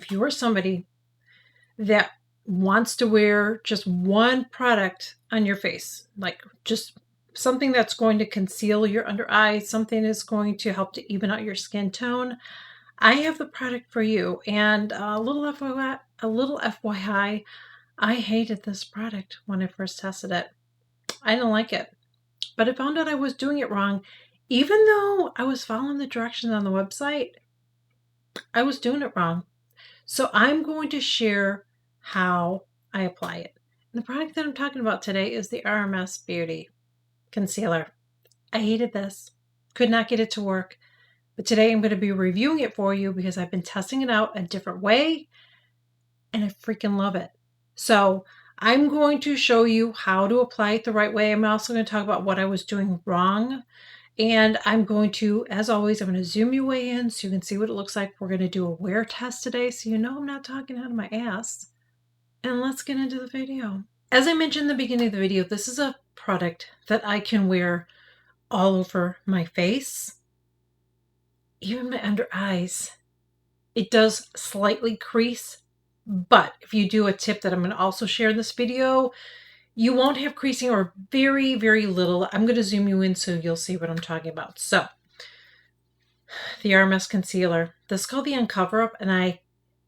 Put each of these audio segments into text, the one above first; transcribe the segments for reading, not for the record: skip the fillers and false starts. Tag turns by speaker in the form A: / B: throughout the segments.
A: if you're somebody that wants to wear just one product on your face, like just something that's going to conceal your under eyes, something that's going to help to even out your skin tone, I have the product for you. And a little FYI, I hated this product when I first tested it. I didn't like it, but I found out I was doing it wrong. Even though I was following the directions on the website, I was doing it wrong. So I'm going to share how I apply it. And the product that I'm talking about today is the RMS Beauty Concealer. I hated this. Could not get it to work. But today I'm going to be reviewing it for you because I've been testing it out a different way and I freaking love it. So I'm going to show you how to apply it the right way. I'm also going to talk about what I was doing wrong. And I'm going to, as always, I'm going to zoom you way in so you can see what it looks like. We're going to do a wear test today so you know I'm not talking out of my ass. And let's get into the video. As I mentioned in the beginning of the video, this is a product that I can wear all over my face, even my under eyes. It does slightly crease, but if you do a tip that I'm going to also share in this video, you won't have creasing or very, very little. I'm going to zoom you in so you'll see what I'm talking about. So, the RMS Concealer. This is called the Uncover Up, and I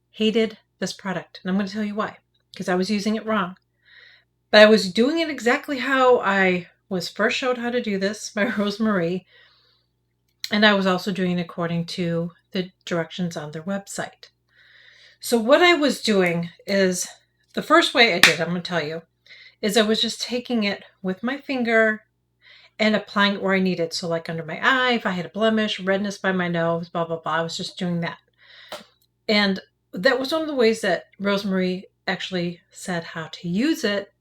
A: hated this product. And I'm going to tell you why. Because I was using it wrong. But I was doing it exactly how I was first showed how to do this by Rosemarie. And I was also doing it according to the directions on their website. So what I was doing is, the first way I did, I'm going to tell you, is I was just taking it with my finger and applying it where I needed. So like under my eye, if I had a blemish, redness by my nose, blah, blah, blah. I was just doing that. And that was one of the ways that Rosemarie actually said how to use it.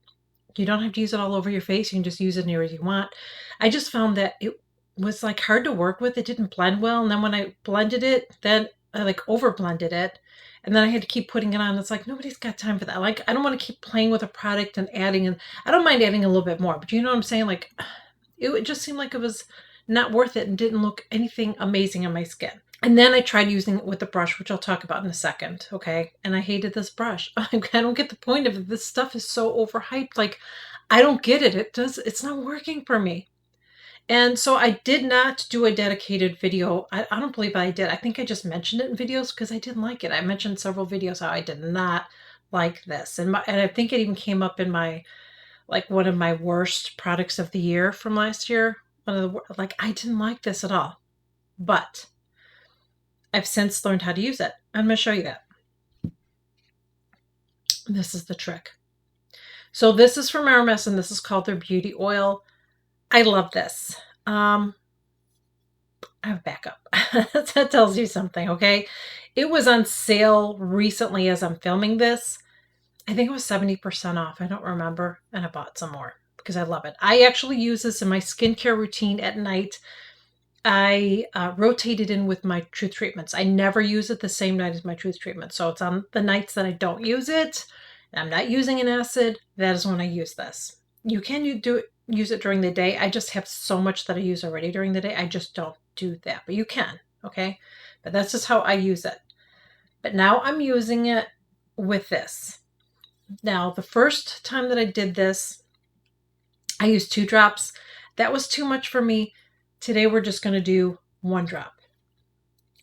A: You don't have to use it all over your face. You can just use it anywhere you want. I just found that it was like hard to work with. It didn't blend well. And then when I blended it, then I like over blended it. And then I had to keep putting it on. It's like, nobody's got time for that. Like, I don't want to keep playing with a product and adding, and I don't mind adding a little bit more, but you know what I'm saying? Like, it just seemed like it was not worth it and didn't look anything amazing on my skin. And then I tried using it with the brush, which I'll talk about in a second, okay? And I hated this brush. I don't get the point of it. This stuff is so overhyped. Like, I don't get it. It's not working for me. And so I did not do a dedicated video. I don't believe I did. I think I just mentioned it in videos because I didn't like it. I mentioned several videos how I did not like this. And I think it even came up in my, like, one of my worst products of the year from last year. Like, I didn't like this at all. But I've since learned how to use it. I'm going to show you that. This is the trick. So this is from Hermes, and this is called their Beauty Oil. I love this. I have backup. That tells you something, okay? It was on sale recently as I'm filming this. I think it was 70% off. I don't remember. And I bought some more because I love it. I actually use this in my skincare routine at night. I rotate it in with my Truth treatments. I never use it the same night as my Truth treatment. So it's on the nights that I don't use it, and I'm not using an acid, that is when I use this. You can use it during the day. I just have so much that I use already during the day. I just don't do that, but you can, okay? But that's just how I use it. But now I'm using it with this. Now, the first time that I did this, I used 2 drops. That was too much for me. Today, we're just going to do 1 drop.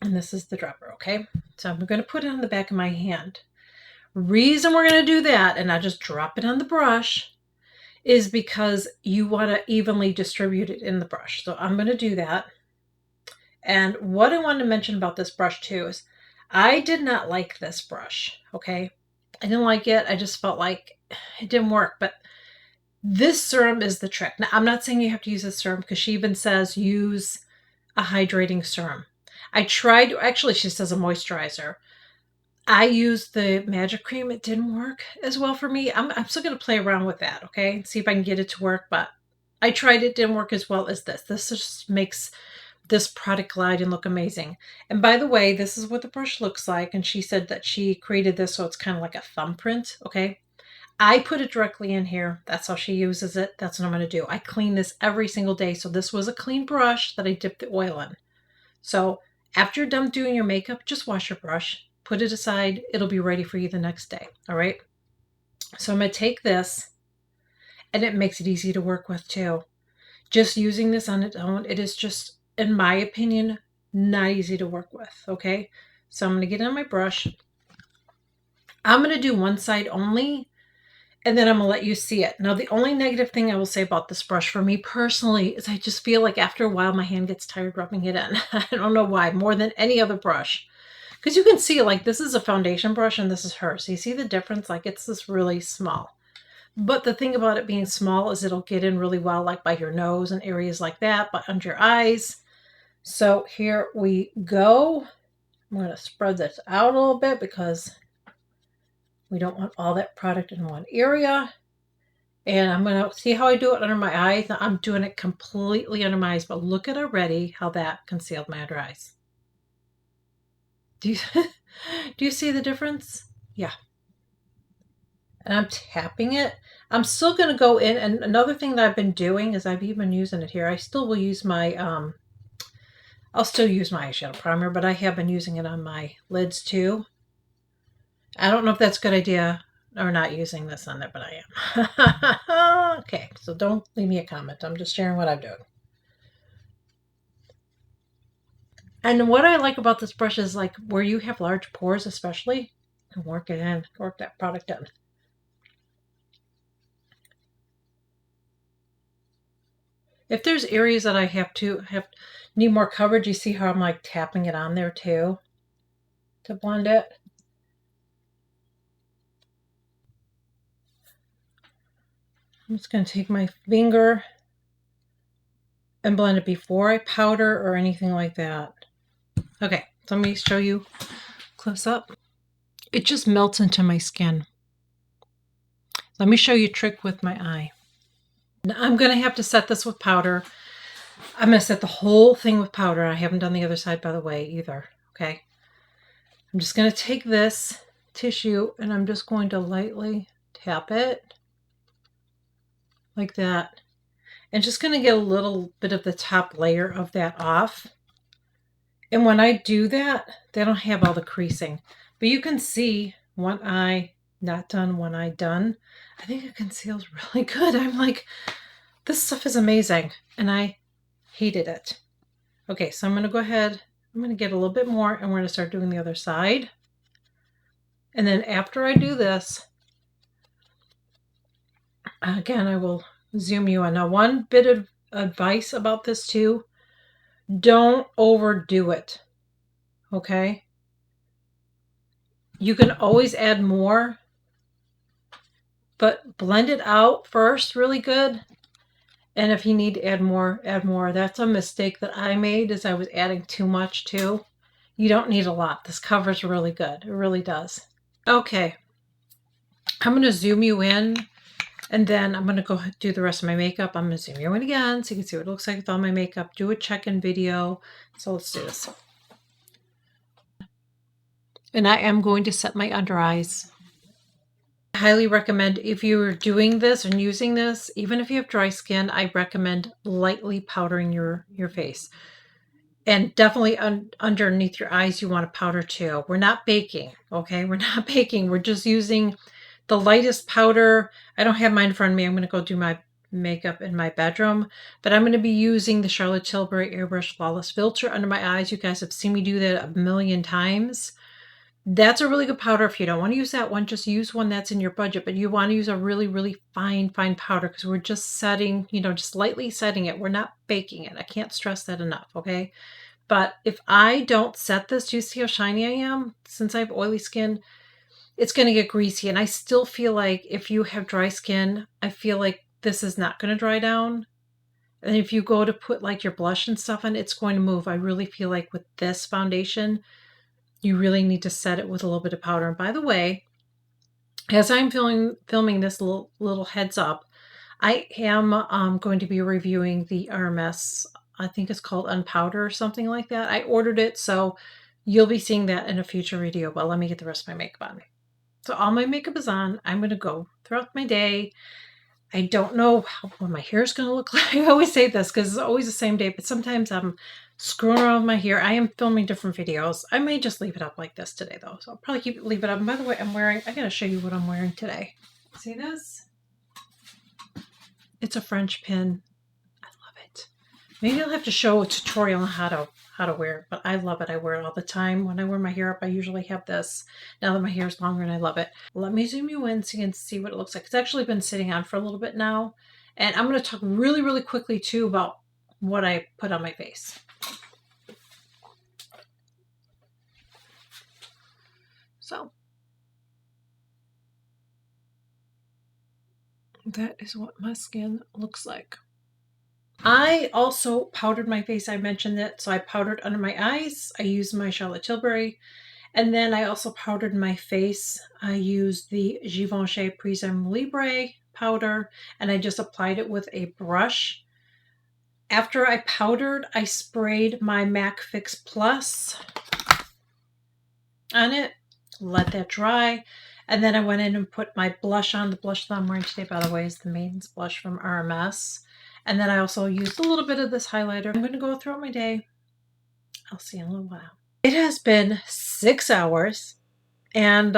A: And this is the dropper, okay? So I'm going to put it on the back of my hand. Reason we're going to do that, and not just drop it on the brush, is because you want to evenly distribute it in the brush. So I'm going to do that. And what I wanted to mention about this brush too is I did not like this brush, okay? I didn't like it. I just felt like it didn't work. But this serum is the trick. Now, I'm not saying you have to use this serum because she even says use a hydrating serum. I tried, actually she says a moisturizer. I used the magic cream. It didn't work as well for me. I'm still going to play around with that, okay? See if I can get it to work, but I tried it. Didn't work as well as this. This just makes this product glide and look amazing. And by the way, this is what the brush looks like. And she said that she created this so it's kind of like a thumbprint, okay? I put it directly in here. That's how she uses it. That's what I'm going to do. I clean this every single day. So this was a clean brush that I dipped the oil in. So after you're done doing your makeup, just wash your brush. put it aside. It'll be ready for you the next day. All right. So I'm going to take this, and it makes it easy to work with too. Just using this on its own, it is just, in my opinion, not easy to work with. Okay. So I'm going to get on my brush. I'm going to do one side only, and then I'm going to let you see it. Now, the only negative thing I will say about this brush for me personally is I just feel like after a while my hand gets tired rubbing it in. I don't know why, more than any other brush. Because you can see, like, this is a foundation brush and this is hers. So you see the difference? Like, it's this really small. But the thing about it being small is it'll get in really well, like by your nose and areas like that, but under your eyes. So here we go. I'm going to spread this out a little bit because we don't want all that product in one area. And I'm going to see how I do it under my eyes. Now, I'm doing it completely under my eyes, but look at already how that concealed my under eyes. Do you, do you see the difference? Yeah. And I'm tapping it. I'm still going to go in. And another thing that I've been doing is I've even using it here. I still will use my, I'll still use my eyeshadow primer, but I have been using it on my lids too. I don't know if that's a good idea or not using this on there, but I am. Okay, so don't leave me a comment. I'm just sharing what I'm doing. And what I like about this brush is, like, where you have large pores especially, and work it in, work that product in. If there's areas that I need more coverage, you see how I'm like tapping it on there too to blend it. I'm just going to take my finger and blend it before I powder or anything like that. Okay, so let me show you close up. It just melts into my skin. Let me show you a trick with my eye. Now, I'm going to have to set this with powder. I'm going to set the whole thing with powder. I haven't done the other side, by the way, either. Okay. I'm just going to take this tissue and I'm just going to lightly tap it like that. And just going to get a little bit of the top layer of that off. And when I do that, they don't have all the creasing. But you can see one eye not done, one eye done. I think it conceals really good. I'm like, this stuff is amazing. And I hated it. Okay, so I'm going to go ahead. I'm going to get a little bit more and we're going to start doing the other side. And then after I do this, again, I will zoom you in. Now, one bit of advice about this too, don't overdo it. Okay? You can always add more, but blend it out first really good. And if you need to add more, add more. That's a mistake that I made, is I was adding too much too. You don't need a lot. This covers really good. It really does. Okay. I'm going to zoom you in, and then I'm going to go do the rest of my makeup. I'm going to zoom you in again so you can see what it looks like with all my makeup. Do a check-in video. So let's do this. And I am going to set my under eyes. I highly recommend, if you're doing this and using this, even if you have dry skin, I recommend lightly powdering your face. And definitely underneath your eyes, you want to powder too. We're not baking, okay? We're not baking. We're just using the lightest powder. I don't have mine in front of me. I'm going to go do my makeup in my bedroom. But I'm going to be using the Charlotte Tilbury Airbrush Flawless Filter under my eyes. You guys have seen me do that a million times. That's a really good powder. If you don't want to use that one, just use one that's in your budget. But you want to use a really, really fine powder, because we're just setting, just lightly setting it. We're not baking it. I can't stress that enough, okay? But if I don't set this, do you see how shiny I am? Since I have oily skin, it's going to get greasy. And I still feel like if you have dry skin, I feel like this is not going to dry down. And if you go to put like your blush and stuff on, it's going to move. I really feel like with this foundation, you really need to set it with a little bit of powder. And by the way, as I'm filming this little heads up, I am going to be reviewing the RMS, I think it's called Unpowder or something like that. I ordered it, so you'll be seeing that in a future video. But let me get the rest of my makeup on. So all my makeup is on. I'm going to go throughout my day. I don't know what my hair is going to look like. I always say this because it's always the same day, but sometimes I'm screwing around with my hair. I am filming different videos. I may just leave it up like this today though. So I'll probably leave it up. And by the way, I gotta show you what I'm wearing today. See this? It's a French pin. I love it. Maybe I'll have to show a tutorial on how to wear it, but I love it. I wear it all the time. When I wear my hair up, I usually have this. Now that my hair is longer and I love it. Let me zoom you in so you can see what it looks like. It's actually been sitting on for a little bit now. And I'm going to talk really, really quickly too about what I put on my face. So that is what my skin looks like. I also powdered my face. I mentioned it. So I powdered under my eyes. I used my Charlotte Tilbury. And then I also powdered my face. I used the Givenchy Prisme Libre powder, and I just applied it with a brush. After I powdered, I sprayed my MAC Fix Plus on it, let that dry, and then I went in and put my blush on. The blush that I'm wearing today, by the way, is the Maiden's Blush from RMS. And then I also used a little bit of this highlighter. I'm going to go throughout my day. I'll see you in a little while. It has been 6 hours, and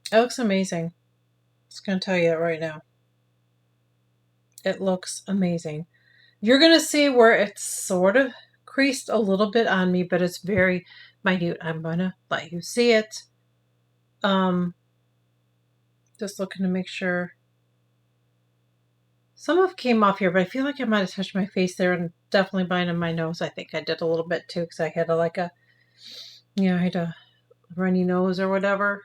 A: it looks amazing. Just going to tell you that right now. It looks amazing. You're going to see where it's sort of creased a little bit on me, but it's very minute. I'm going to let you see it. Just looking to make sure. Some of it came off here, but I feel like I might have touched my face there, and definitely behind my nose. I think I did a little bit too, because I had I had a runny nose or whatever.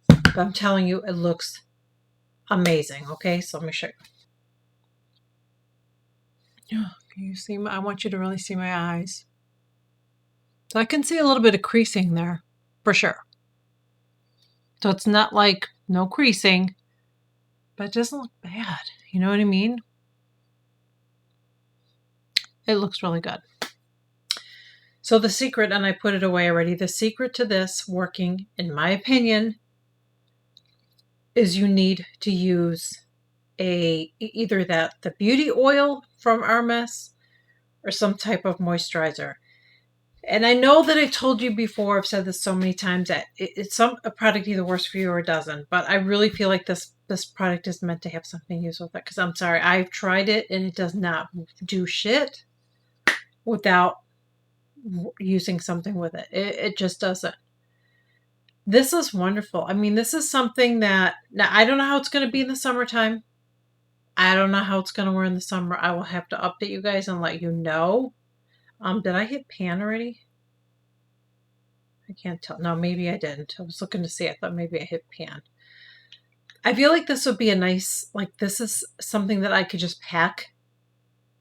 A: But I'm telling you, it looks amazing. Okay, so let me show you. Can you see I want you to really see my eyes. So I can see a little bit of creasing there, for sure. So it's not like no creasing, but it doesn't look bad. You know what I mean? It looks really good. So the secret, and I put it away already, the secret to this working, in my opinion, is you need to use either the beauty oil from RMS or some type of moisturizer. And I know that I told you before, I've said this so many times, that it's a product either works for you or it doesn't. But I really feel like this product is meant to have something to use with it. Because I'm sorry, I've tried it and it does not do shit without using something with it. It just doesn't. This is wonderful. I mean, this is something that, now I don't know how it's going to be in the summertime. I don't know how it's going to wear in the summer. I will have to update you guys and let you know. Did I hit pan already? I can't tell. No, maybe I didn't. I was looking to see. I thought maybe I hit pan. I feel like this would be a nice, this is something that I could just pack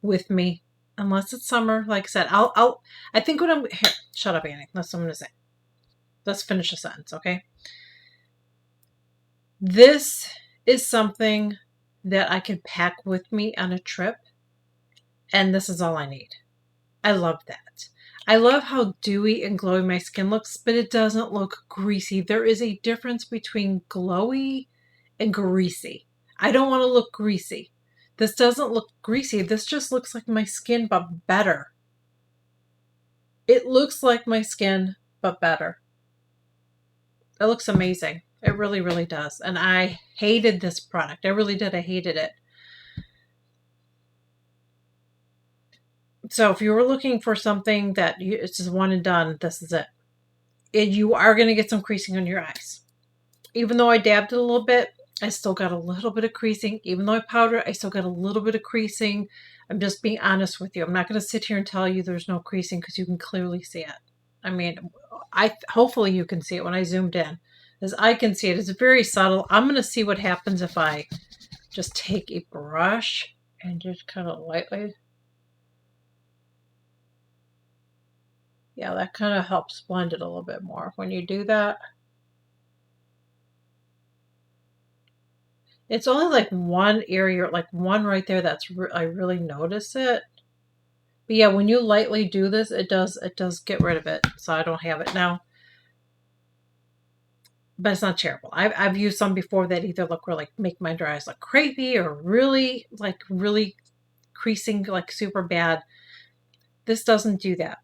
A: with me. Unless it's summer. Like I said, I think what here, shut up, Annie. That's what I'm going to say. Let's finish the sentence, okay? This is something that I can pack with me on a trip. And this is all I need. I love that. I love how dewy and glowy my skin looks, but it doesn't look greasy. There is a difference between glowy and greasy. I don't want to look greasy. This doesn't look greasy. This just looks like my skin, but better. It looks like my skin, but better. It looks amazing. It really, really does. And I hated this product. I really did. I hated it. So if you were looking for something that it's just one and done, this is it. You are going to get some creasing on your eyes. Even though I dabbed it a little bit, I still got a little bit of creasing. Even though I powdered, I still got a little bit of creasing. I'm just being honest with you. I'm not going to sit here and tell you there's no creasing because you can clearly see it. I mean, hopefully you can see it when I zoomed in. As I can see it, it's very subtle. I'm going to see what happens if I just take a brush and just kind of lightly. Yeah, that kind of helps blend it a little bit more when you do that. It's only like one area, like one right there that's I really notice it. But yeah, when you lightly do this, it does get rid of it. So I don't have it now. But it's not terrible. I've used some before that either look really make my dry eyes look crepey or really creasing like super bad. This doesn't do that.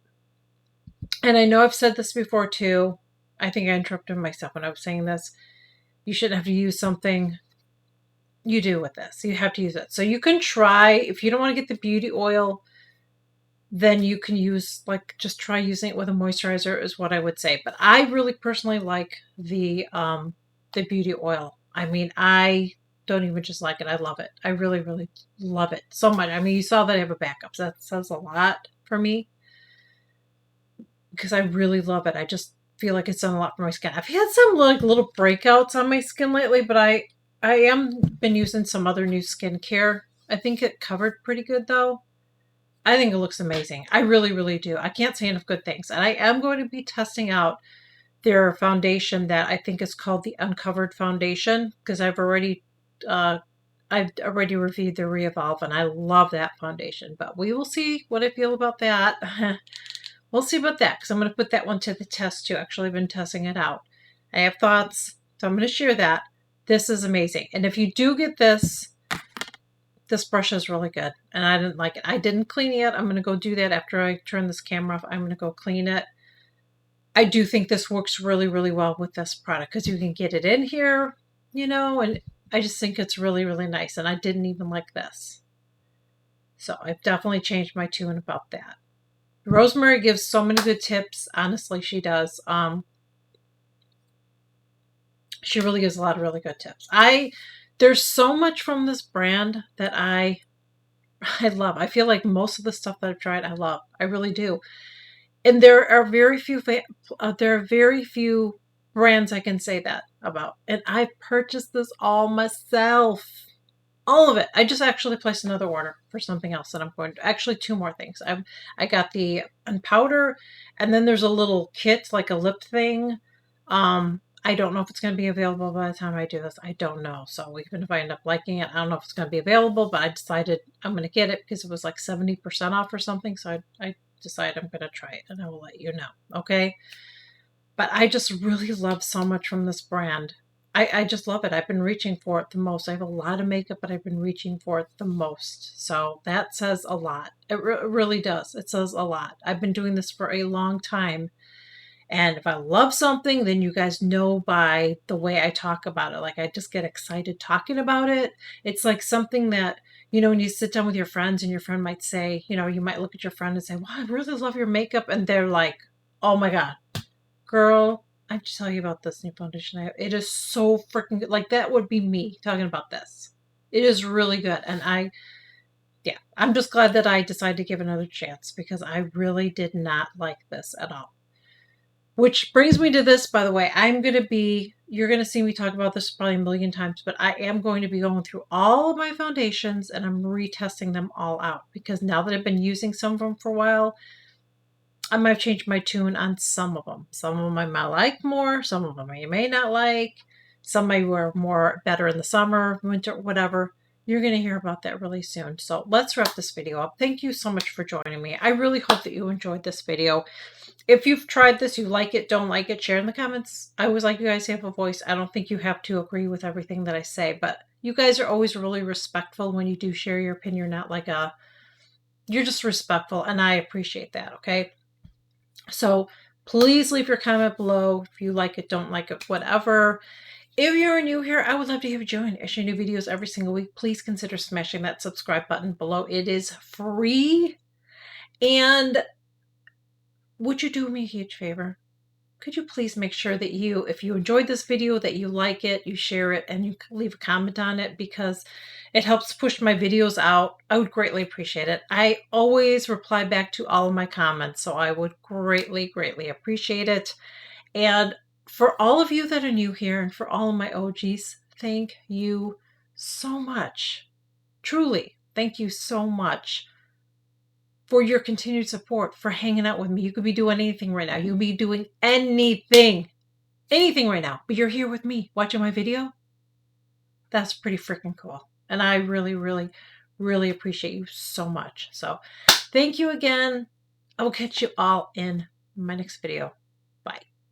A: And I know I've said this before too. I think I interrupted myself when I was saying this. You shouldn't have to use something. You do with this. You have to use it. So you can try, if you don't want to get the beauty oil, then you can use, like, just try using it with a moisturizer is what I would say. But I really personally like the beauty oil. I mean, I don't even just like it. I love it. I really, really love it so much. I mean, you saw that I have a backup. So that says a lot for me because I really love it. I just feel like it's done a lot for my skin. I've had some like little breakouts on my skin lately, but I am been using some other new skincare. I think it covered pretty good though. I think it looks amazing. I really, really do. I can't say enough good things. And I am going to be testing out their foundation that I think is called the Uncovered Foundation because uh, I've already reviewed the Re-Evolve and I love that foundation. But we will see what I feel about that. We'll see about that because I'm going to put that one to the test too. Actually, I've been testing it out. I have thoughts, so I'm going to share that. This is amazing. And if you do get this, this brush is really good. And I didn't like it. I didn't clean it yet. I'm going to go do that after I turn this camera off. I'm going to go clean it. I do think this works really, really well with this product because you can get it in here, you know, and I just think it's really, really nice. And I didn't even like this. So I've definitely changed my tune about that. Rosemary gives so many good tips. Honestly, she does. She really gives a lot of really good tips. There's so much from this brand that I love. I feel like most of the stuff that I've tried, I love. I really do. And there are very few brands I can say that about. And I purchased this all myself. All of it. I just actually placed another order for something else that I'm going to, actually two more things. I got the powder and then there's a little kit, like a lip thing. I don't know if it's going to be available by the time I do this. I don't know. So even if I end up liking it, I don't know if it's going to be available, but I decided I'm going to get it because it was like 70% off or something. So I decided I'm going to try it and I will let you know. Okay. But I just really love so much from this brand. I just love it. I've been reaching for it the most. I have a lot of makeup, but I've been reaching for it the most. So that says a lot. It really does. It says a lot. I've been doing this for a long time. And if I love something, then you guys know by the way I talk about it. Like I just get excited talking about it. It's like something that, you know, when you sit down with your friends and your friend might say, you know, you might look at your friend and say, "Wow, I really love your makeup." And they're like, "Oh my God, girl, I have to tell you about this new foundation I have. It is so freaking good." Like that would be me talking about this. It is really good. And yeah, I'm just glad that I decided to give it another chance because I really did not like this at all. Which brings me to this, by the way. You're going to see me talk about this probably a million times, but I am going to be going through all of my foundations and I'm retesting them all out because now that I've been using some of them for a while, I might change my tune on some of them. Some of them I might like more. Some of them I may not like. Some may wear more better in the summer, winter, whatever. You're going to hear about that really soon. So let's wrap this video up. Thank you so much for joining me. I really hope that you enjoyed this video. If you've tried this, you like it, don't like it, share in the comments. I always like you guys to have a voice. I don't think you have to agree with everything that I say, but you guys are always really respectful when you do share your opinion. You're not like you're just respectful, and I appreciate that, okay? So please leave your comment below if you like it, don't like it, whatever. If you're new here, I would love to have you join. I share new videos every single week. Please consider smashing that subscribe button below. It is free. And would you do me a huge favor? Could you please make sure that if you enjoyed this video, that you like it, you share it, and you leave a comment on it because it helps push my videos out. I would greatly appreciate it. I always reply back to all of my comments, so I would greatly, greatly appreciate it. And for all of you that are new here and for all of my OGs, thank you so much. Truly, thank you so much for your continued support, for hanging out with me. You could be doing anything right now. You could be doing anything right now, but you're here with me watching my video. That's pretty freaking cool. And I really, really, really appreciate you so much. So thank you again. I will catch you all in my next video.